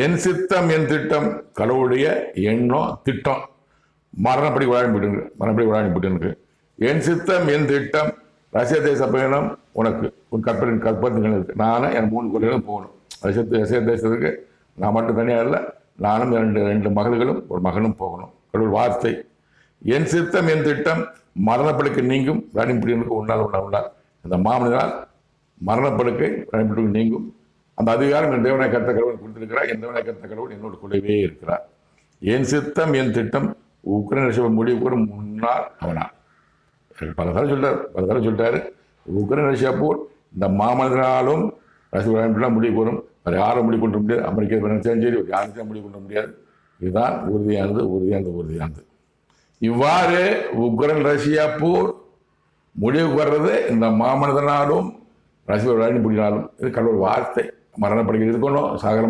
என் சித்தம் என் திட்டம், கடவுளுடைய எண்ணம் திட்டம். மரணப்படி விளையாடி என் சித்தம் என் திட்டம், ரஷ்ய தேச பயணம் உனக்கு உன் கற்பனைகள் இருக்கு. நானும் என் 3 குழந்தைகளும் போகணும் ரஷ்ய தேசத்துக்கு. நான் மட்டும் தனியாக இல்லை, நானும் 2 மகள்களும் ஒரு மகனும் போகணும். கடவுள் வார்த்தை. என் சித்தம் என் திட்டம், மரணப்படுக்கை நீங்கும், ராணிப்படியனுக்கு உண்டால் இந்த மாமனிதனால் மரணப்படுக்கை ராணிப்படிக்கு நீங்கும். அந்த அதிகாரம் என் தேவனாய் கர்த்த கடவுள் கொடுத்திருக்கிறார். என் தேவனாய் கர்த்த கடவுள் என்னோட கூடவே இருக்கிறார். என் சித்தம் என் திட்டம், உக்ரைன் ரஷ்யா முடிவுக்கு முன்னால் அவனா. பல தடவை சொல்லிட்டாரு. உக்ரைன் ரஷ்யா போர் இந்த மாமனிதனாலும் ரஷ்யா முடிவு வரும். வேறு யாரும் முடிவு கொண்டு முடியாது. அமெரிக்கா சரி, யாரும் முடிவு கொண்டு முடியாது. இதுதான் உறுதியானது. இவ்வாறு உக்ரைன் ரஷ்யா போர் முடிவுக்கு வர்றது இந்த மாமனிதனாலும் ரஷ்யா முடினாலும் இது கடவுள் வார்த்தை. மரணப்படுகை இருக்கணும், சாகரமா